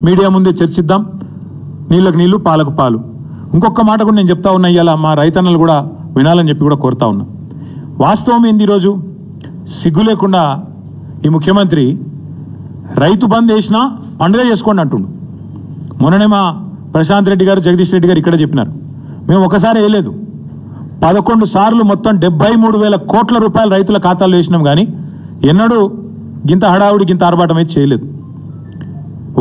Media ముందే చర్చిద్దాం. నీళ్ళకు నీళ్లు పాలకు పాలు. ఇంకొక మాట కూడా నేను చెప్తా ఉన్నా, ఇవాళ మా రైతన్నలు కూడా వినాలని చెప్పి కూడా కోరుతా ఉన్నా. వాస్తవం ఏంది, ఈరోజు సిగ్గు లేకుండా ఈ ముఖ్యమంత్రి రైతు బంద్ వేసినా పండుగ చేసుకోండి అంటుండు. మొన్ననే మా ప్రశాంత్ రెడ్డి గారు, జగదీష్ రెడ్డి గారు ఇక్కడ చెప్పినారు, మేము ఒకసారి వేయలేదు, 11 సార్లు మొత్తం 73,000 కోట్ల రూపాయలు రైతుల ఖాతాల్లో వేసినాం. కానీ ఎన్నడూ గింత హడావుడి గింత ఆర్భాటం అయితే చేయలేదు.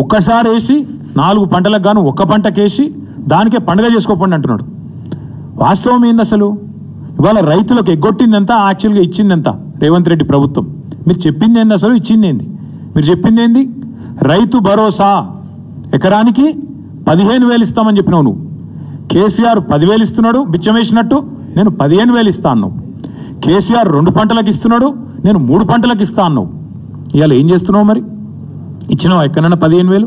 ఒక్కసారి వేసి 4 పంటలకు గాను 1 పంటకేసి దానికే పండుగ చేసుకోకండి అంటున్నాడు. వాస్తవం ఏంది అసలు? ఇవాళ రైతులకు ఎగ్గొట్టిందంతా, యాక్చువల్గా ఇచ్చిందంతా రేవంత్ రెడ్డి ప్రభుత్వం. మీరు చెప్పింది ఏంది అసలు? ఇచ్చింది ఏంది? మీరు చెప్పింది ఏంది? రైతు భరోసా ఎకరానికి 15,000 ఇస్తామని చెప్పినావు నువ్వు. కేసీఆర్ 10,000 ఇస్తున్నాడు బిచ్చం వేసినట్టు, నేను 15,000 ఇస్తా అన్నావు. కేసీఆర్ 2 పంటలకు ఇస్తున్నాడు, నేను 3 పంటలకు ఇస్తా అన్నావు. ఇవాళ ఏం చేస్తున్నావు మరి? ఇచ్చినావు ఎక్కడన్నా 15,000?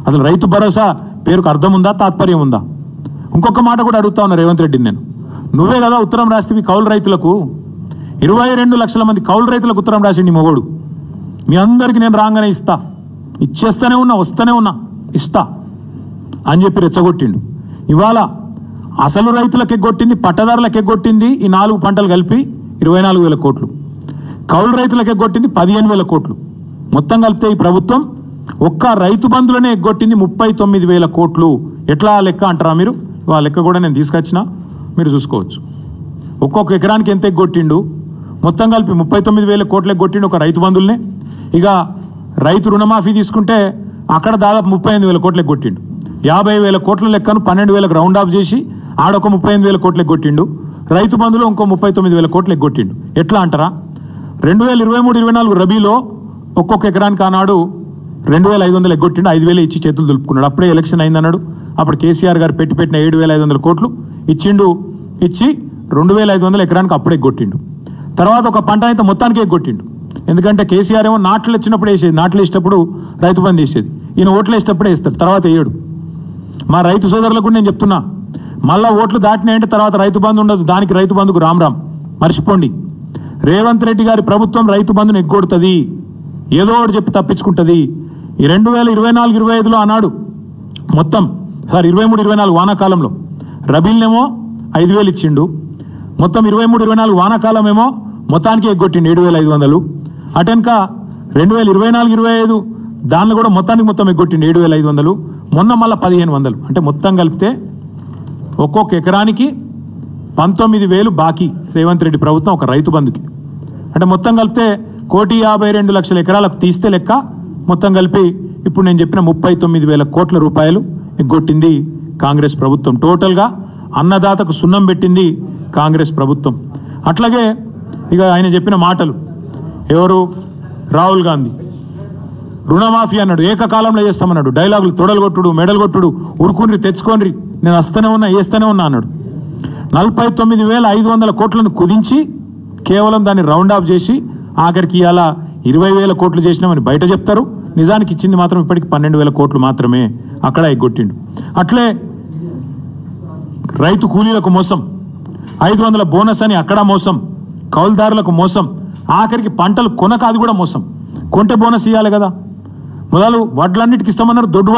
అసలు రైతు భరోసా పేరుకు అర్థం ఉందా, తాత్పర్యం ఉందా? ఇంకొక మాట కూడా అడుగుతా ఉన్నా రేవంత్ రెడ్డిని నేను. నువ్వే కదా ఉత్తరం రాస్తే కౌలు రైతులకు 22 లక్షల మంది కౌలు రైతులకు ఉత్తరం రాసిండి మొగోడు. మీ అందరికీ నేను రాగానే ఇస్తా, ఇచ్చేస్తూనే ఉన్నా, వస్తూనే ఉన్నా, ఇస్తా అని చెప్పి రెచ్చగొట్టిండు. ఇవాళ అసలు రైతులకు ఎగ్గొట్టింది, పట్టదారులకు ఎగ్గొట్టింది ఈ 4 పంటలు కలిపి 24,000 కోట్లు, కౌలు రైతులకు ఎగ్గొట్టింది 15,000 కోట్లు. మొత్తం కలిపితే ఈ ప్రభుత్వం ఒక్క రైతు బంధులనే ఎగ్గొట్టింది 39,000 కోట్లు. ఎట్లా లెక్క అంటారా మీరు? ఆ లెక్క కూడా నేను తీసుకొచ్చినా, మీరు చూసుకోవచ్చు. ఒక్కొక్క ఎకరానికి ఎంత ఎగ్గొట్టిండు? మొత్తం కలిపి 39,000 కోట్లు ఎగ్గొట్టిండు ఒక రైతు బంధుల్నే. ఇక రైతు రుణమాఫీ తీసుకుంటే అక్కడ దాదాపు 38,000 కోట్లు ఎగ్గొట్టిండు. 50,000 కోట్ల లెక్కను 12,000కు రౌండ్ ఆఫ్ చేసి ఆడొక 35,000 కోట్లు ఎగ్గొట్టిండు. రైతు బంధులో ఇంకో 39,000 కోట్లు ఎగ్గొట్టిండు. ఎట్లా అంటారా? 2023-24 రబీలో ఒక్కొక్క ఎకరానికి ఆనాడు 2,500 ఎగ్గొట్టిండు. 5,000 ఇచ్చి చేతులు దులుపుకున్నాడు. అప్పుడే ఎలక్షన్ అయిందన్నాడు. అప్పుడు కేసీఆర్ గారు పెట్టిన 7,500 కోట్లు ఇచ్చిండు. ఇచ్చి 2,500 ఎకరానికి అప్పుడే ఎగ్గొట్టిండు. తర్వాత ఒక పంట అయితే మొత్తానికి ఎగ్గొట్టిండు. ఎందుకంటే కేసీఆర్ ఏమో నాట్లు వచ్చినప్పుడు వేసేది, నాట్లు వేసేటప్పుడు రైతు బంధు వేసేది, ఈయన ఓట్లు వేసేటప్పుడే వేస్తాడు, తర్వాత వేయడు. మా రైతు సోదరులకు నేను చెప్తున్నా, మళ్ళీ ఓట్లు దాటినాయంటే తర్వాత రైతు బంధు ఉండదు. దానికి రైతు బంధుకు రామ్ మర్చిపోండి. రేవంత్ రెడ్డి గారి ప్రభుత్వం రైతు బంధును ఎగ్గొడుతుంది, ఏదో ఒకటి చెప్పి తప్పించుకుంటుంది. ఈ 2024-25లో ఆనాడు మొత్తం 23-24 వానాకాలంలో రబీల్నేమో 5,000 ఇచ్చిండు. మొత్తం 23-24 వానాకాలం ఏమో మొత్తానికి ఎగ్గొట్టిండు 7,500. అటెనక 2024-25 దానిలో కూడా మొత్తం ఎగ్గొట్టిండు 7,500. మొన్న మళ్ళీ 1,500. అంటే మొత్తం కలిపితే ఒక్కొక్క ఎకరానికి 19,000 బాకీ రేవంత్ రెడ్డి ప్రభుత్వం ఒక రైతు బంధుకి. అంటే మొత్తం కలిపితే 1,52,00,000 ఎకరాలకు తీస్తే లెక్క మొత్తం కలిపి ఇప్పుడు నేను చెప్పిన 39,000 కోట్ల రూపాయలు ఎగ్గొట్టింది కాంగ్రెస్ ప్రభుత్వం. టోటల్గా అన్నదాతకు సున్నం పెట్టింది కాంగ్రెస్ ప్రభుత్వం. అట్లాగే ఇక ఆయన చెప్పిన మాటలు, ఎవరు? రాహుల్ గాంధీ రుణమాఫీ అన్నాడు, ఏకకాలంలో చేస్తామన్నాడు. డైలాగులు తొడలు కొట్టుడు, మెడలు కొట్టుడు, ఉరుకుని తెచ్చుకోండి, నేను వస్తూనే ఉన్నా, వేస్తూనే ఉన్నా అన్నాడు. 49,500 కోట్లను కుదించి కేవలం దాన్ని రౌండ్ ఆఫ్ చేసి ఆఖరికి ఇలా 20,000 కోట్లు చేసినామని బయట చెప్తారు. నిజానికి ఇచ్చింది మాత్రం ఇప్పటికి 12,000 కోట్లు మాత్రమే. అక్కడ ఎగ్గొట్టిండు. అట్లే రైతు కూలీలకు మోసం, 500 బోనస్ అని అక్కడ మోసం, కౌలుదారులకు మోసం, ఆఖరికి పంటలు కొనక అది కూడా మోసం. కొంటే బోనస్ ఇవ్వాలి కదా. మొదలు వడ్లన్నిటికి ఇస్తామన్నారు, దొడ్డు